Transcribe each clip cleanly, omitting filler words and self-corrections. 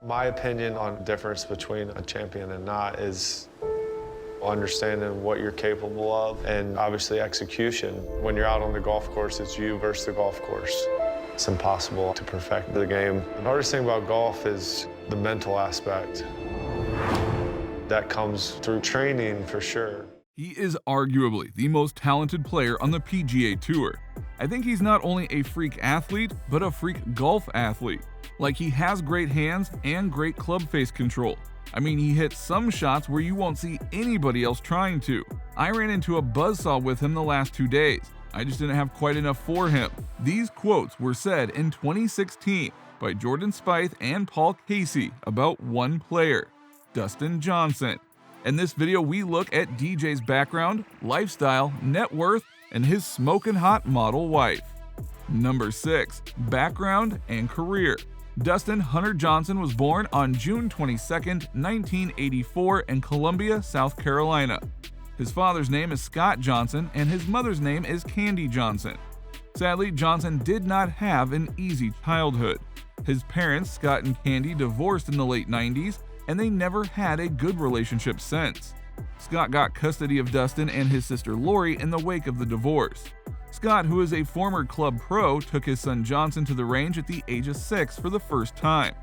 My opinion on the difference between a champion and not is understanding what you're capable of and obviously execution. When you're out on the golf course, it's you versus the golf course. It's impossible to perfect the game. The hardest thing about golf is the mental aspect. That comes through training for sure. He is arguably the most talented player on the PGA Tour. I think he's not only a freak athlete, but a freak golf athlete. Like, he has great hands and great club face control. I mean, he hits some shots where you won't see anybody else trying to. I ran into a buzzsaw with him the last 2 days. I just didn't have quite enough for him. These quotes were said in 2016 by Jordan Spieth and Paul Casey about one player, Dustin Johnson. In this video, we look at DJ's background, lifestyle, net worth, and his smoking hot model wife. Number 6. Background and career. Dustin Hunter Johnson was born on June 22, 1984 in Columbia, South Carolina. His father's name is Scott Johnson and his mother's name is Candy Johnson. Sadly, Johnson did not have an easy childhood. His parents, Scott and Candy, divorced in the late 90s, and they never had a good relationship since. Scott got custody of Dustin and his sister Lori in the wake of the divorce. Scott, who is a former club pro, took his son Johnson to the range at the age of 6 for the first time.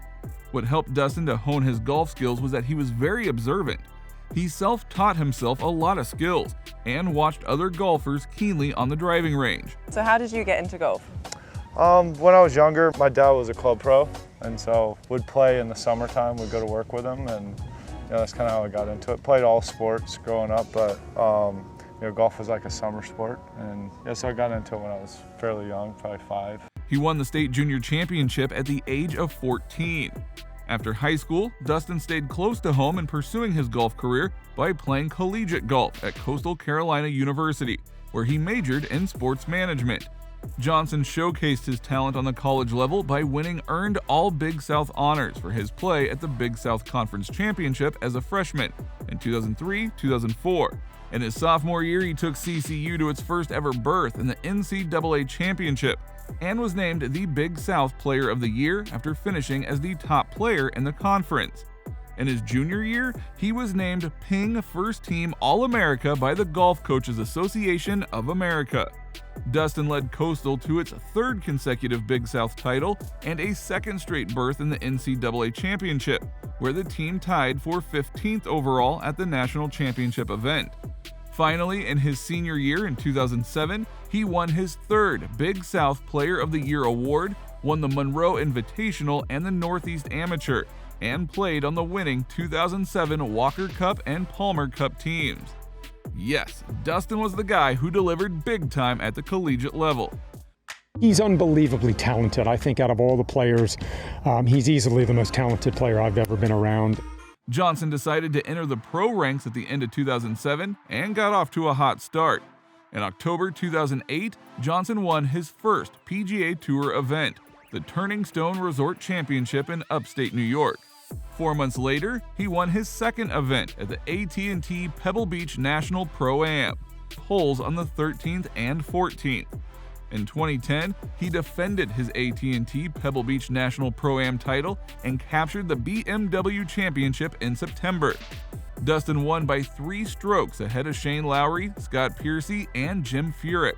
What helped Dustin to hone his golf skills was that he was very observant. He self-taught himself a lot of skills and watched other golfers keenly on the driving range. So how did you get into golf? When I was younger, my dad was a club pro, and so would play in the summertime. We'd go to work with him, and that's kind of how I got into it. Played all sports growing up, but golf was like a summer sport, and so I got into it when I was fairly young, probably 5. He won the state junior championship at the age of 14. After high school, Dustin stayed close to home in pursuing his golf career by playing collegiate golf at Coastal Carolina University, where he majored in sports management. Johnson showcased his talent on the college level by winning earned all Big South honors for his play at the Big South Conference Championship as a freshman in 2003-2004. In his sophomore year, he took CCU to its first ever berth in the NCAA Championship and was named the Big South Player of the Year after finishing as the top player in the conference. In his junior year, he was named Ping First Team All-America by the Golf Coaches Association of America. Dustin led Coastal to its 3rd consecutive Big South title and a 2nd straight berth in the NCAA Championship, where the team tied for 15th overall at the national championship event. Finally, in his senior year in 2007, he won his 3rd Big South Player of the Year award, won the Monroe Invitational and the Northeast Amateur, and played on the winning 2007 Walker Cup and Palmer Cup teams. Yes, Dustin was the guy who delivered big time at the collegiate level. He's unbelievably talented. I think out of all the players, he's easily the most talented player I've ever been around. Johnson decided to enter the pro ranks at the end of 2007 and got off to a hot start. In October 2008, Johnson won his first PGA Tour event, the Turning Stone Resort Championship in upstate New York. 4 months later, he won his 2nd event at the AT&T Pebble Beach National Pro-Am, holes on the 13th and 14th. In 2010, he defended his AT&T Pebble Beach National Pro-Am title and captured the BMW Championship in September. Dustin won by 3 strokes ahead of Shane Lowry, Scott Piercy, and Jim Furyk.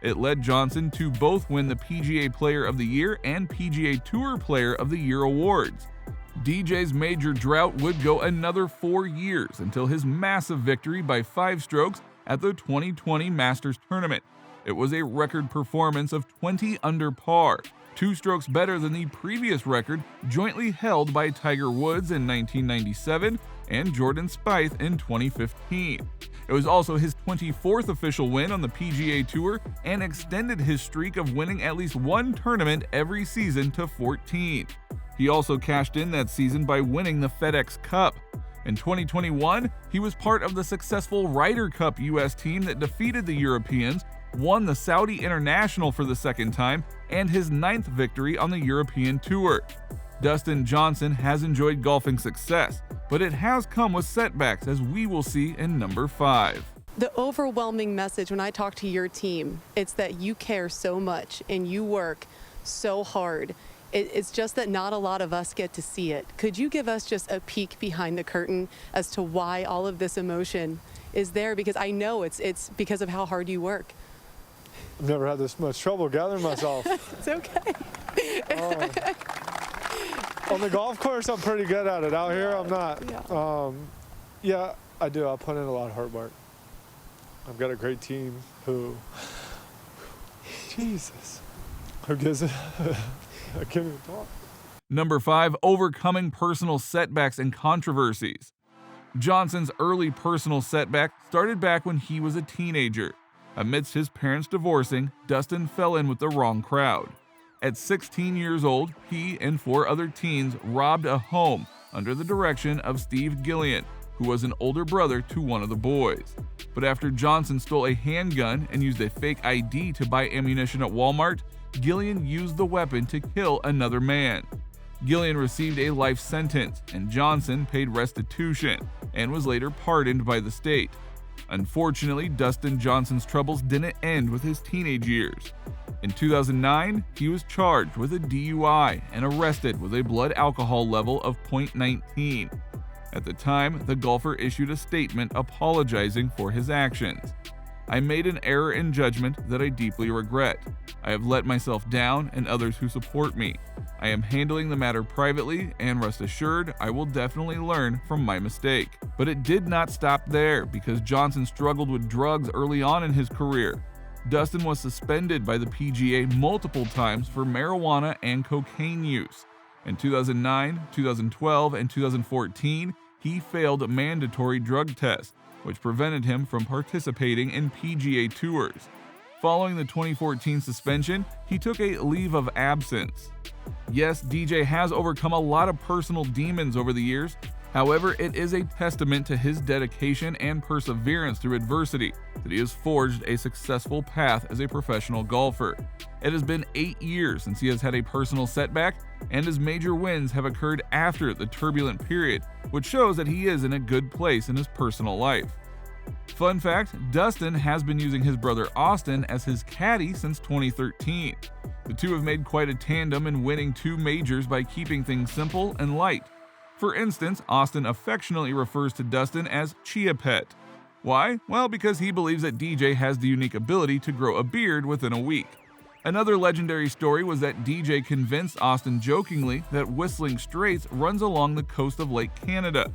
It led Johnson to both win the PGA Player of the Year and PGA Tour Player of the Year awards. DJ's major drought would go another 4 years until his massive victory by 5 strokes at the 2020 Masters Tournament. It was a record performance of 20 under par, 2 strokes better than the previous record jointly held by Tiger Woods in 1997 and Jordan Spieth in 2015. It was also his 24th official win on the PGA Tour and extended his streak of winning at least one tournament every season to 14. He also cashed in that season by winning the FedEx Cup. In 2021, he was part of the successful Ryder Cup U.S. team that defeated the Europeans, won the Saudi International for the 2nd time, and his 9th victory on the European Tour. Dustin Johnson has enjoyed golfing success, but it has come with setbacks, as we will see in number 5. The overwhelming message when I talk to your team, it's that you care so much and you work so hard It's just that not a lot of us get to see it. Could you give us just a peek behind the curtain as to why all of this emotion is there? Because I know it's because of how hard you work. I've never had this much trouble gathering myself. It's okay. On the golf course, I'm pretty good at it. Out here, I'm not. Yeah, I do. I put in a lot of hard work. I've got a great team who gives it. I can't even talk. Number 5, overcoming personal setbacks and controversies. Johnson's early personal setback started back when he was a teenager. Amidst his parents divorcing, Dustin fell in with the wrong crowd. At 16 years old, he and 4 other teens robbed a home under the direction of Steve Gillian, who was an older brother to one of the boys. But after Johnson stole a handgun and used a fake ID to buy ammunition at Walmart, Gillian used the weapon to kill another man. Gillian received a life sentence, and Johnson paid restitution and was later pardoned by the state. Unfortunately, Dustin Johnson's troubles didn't end with his teenage years. In 2009, he was charged with a DUI and arrested with a blood alcohol level of 0.19. At the time, the golfer issued a statement apologizing for his actions. "I made an error in judgment that I deeply regret. I have let myself down and others who support me. I am handling the matter privately, and rest assured, I will definitely learn from my mistake." But it did not stop there, because Johnson struggled with drugs early on in his career. Dustin was suspended by the PGA multiple times for marijuana and cocaine use. In 2009, 2012, and 2014, he failed mandatory drug tests, which prevented him from participating in PGA tours. Following the 2014 suspension, he took a leave of absence. Yes, DJ has overcome a lot of personal demons over the years. However, it is a testament to his dedication and perseverance through adversity that he has forged a successful path as a professional golfer. It has been 8 years since he has had a personal setback, and his major wins have occurred after the turbulent period, which shows that he is in a good place in his personal life. Fun fact, Dustin has been using his brother Austin as his caddy since 2013. The two have made quite a tandem in winning 2 majors by keeping things simple and light. For instance, Austin affectionately refers to Dustin as Chia Pet. Why? Well, because he believes that DJ has the unique ability to grow a beard within a week. Another legendary story was that DJ convinced Austin jokingly that Whistling Straits runs along the coast of Lake Canada.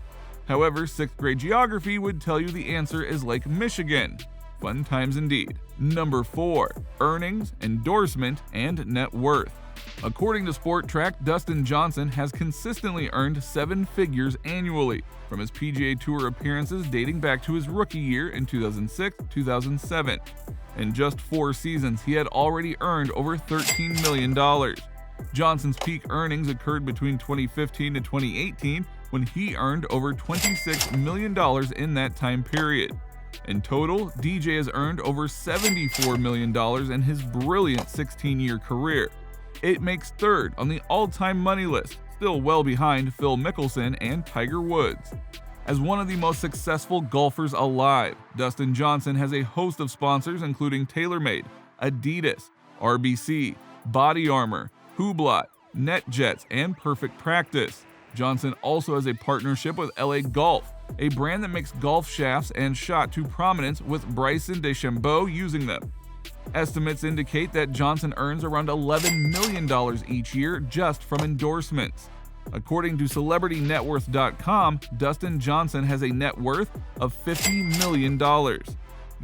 However, 6th grade geography would tell you the answer is Lake Michigan. Fun times indeed. Number 4, earnings, endorsement, and net worth. According to Sport Track, Dustin Johnson has consistently earned 7 figures annually from his PGA Tour appearances dating back to his rookie year in 2006-2007. In just 4 seasons, he had already earned over $13 million. Johnson's peak earnings occurred between 2015 and 2018, when he earned over $26 million in that time period. In total, DJ has earned over $74 million in his brilliant 16-year career. It makes 3rd on the all-time money list, still well behind Phil Mickelson and Tiger Woods. As one of the most successful golfers alive, Dustin Johnson has a host of sponsors including TaylorMade, Adidas, RBC, Body Armor, Hublot, NetJets, and Perfect Practice. Johnson also has a partnership with LA Golf, a brand that makes golf shafts and shot to prominence with Bryson DeChambeau using them. Estimates indicate that Johnson earns around $11 million each year just from endorsements. According to CelebrityNetWorth.com, Dustin Johnson has a net worth of $50 million.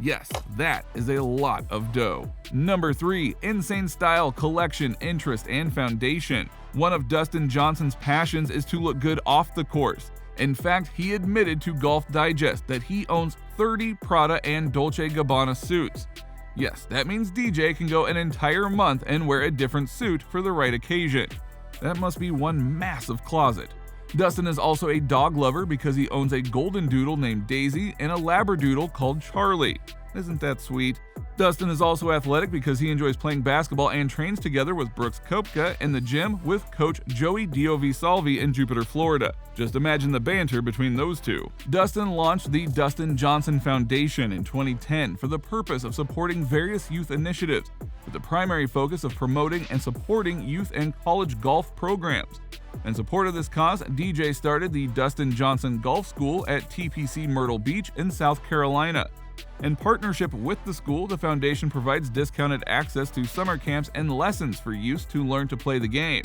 Yes, that is a lot of dough. Number 3, insane style, collection, interest, and foundation. One of Dustin Johnson's passions is to look good off the course. In fact, he admitted to Golf Digest that he owns 30 Prada and Dolce & Gabbana suits. Yes, that means DJ can go an entire month and wear a different suit for the right occasion. That must be one massive closet. Dustin is also a dog lover because he owns a golden doodle named Daisy and a labradoodle called Charlie. Isn't that sweet? Dustin is also athletic because he enjoys playing basketball and trains together with Brooks Koepka in the gym with coach Joey Giovisalvi in Jupiter, Florida. Just imagine the banter between those two. Dustin launched the Dustin Johnson Foundation in 2010 for the purpose of supporting various youth initiatives, with the primary focus of promoting and supporting youth and college golf programs. In support of this cause, DJ started the Dustin Johnson Golf School at TPC Myrtle Beach in South Carolina. In partnership with the school, the foundation provides discounted access to summer camps and lessons for youth to learn to play the game.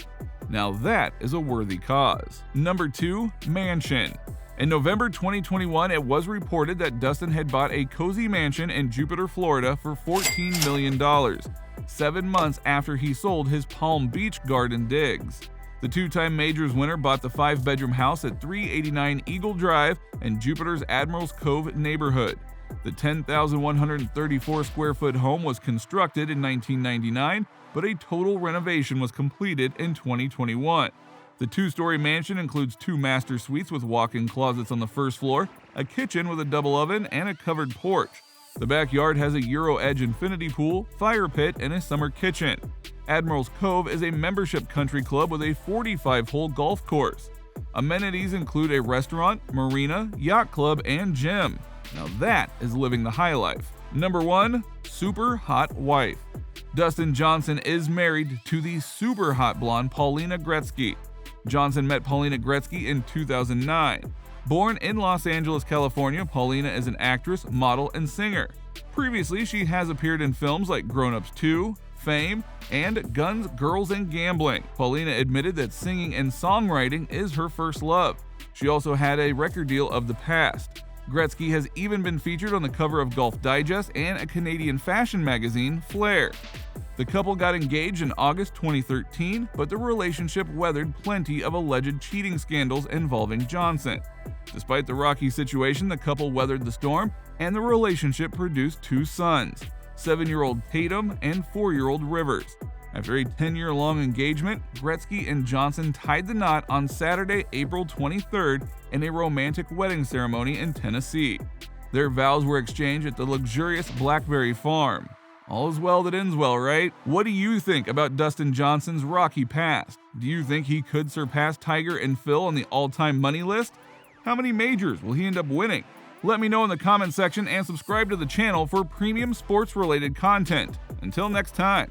Now that is a worthy cause. Number 2, mansion. In November 2021, it was reported that Dustin had bought a cozy mansion in Jupiter, Florida for $14 million, 7 months after he sold his Palm Beach garden digs. The two-time Majors winner bought the 5-bedroom house at 389 Eagle Drive in Jupiter's Admirals Cove neighborhood. The 10,134 square foot home was constructed in 1999, but a total renovation was completed in 2021. The 2-story mansion includes 2 master suites with walk-in closets on the first floor, a kitchen with a double oven, and a covered porch. The backyard has a Euro Edge infinity pool, fire pit, and a summer kitchen. Admirals Cove is a membership country club with a 45-hole golf course. Amenities include a restaurant, marina, yacht club, and gym. Now that is living the high life. Number 1, super hot wife. Dustin Johnson is married to the super hot blonde Paulina Gretzky. Johnson met Paulina Gretzky in 2009. Born in Los Angeles, California, Paulina is an actress, model, and singer. Previously, she has appeared in films like Grown Ups 2, Fame, and Guns, Girls, and Gambling. Paulina admitted that singing and songwriting is her first love. She also had a record deal of the past. Gretzky has even been featured on the cover of Golf Digest and a Canadian fashion magazine, Flair. The couple got engaged in August 2013, but the relationship weathered plenty of alleged cheating scandals involving Johnson. Despite the rocky situation, the couple weathered the storm, and the relationship produced 2 sons, 7-year-old Tatum and 4-year-old Rivers. After a 10-year-long engagement, Gretzky and Johnson tied the knot on Saturday, April 23rd in a romantic wedding ceremony in Tennessee. Their vows were exchanged at the luxurious Blackberry Farm. All is well that ends well, right? What do you think about Dustin Johnson's rocky past? Do you think he could surpass Tiger and Phil on the all-time money list? How many majors will he end up winning? Let me know in the comment section and subscribe to the channel for premium sports-related content. Until next time.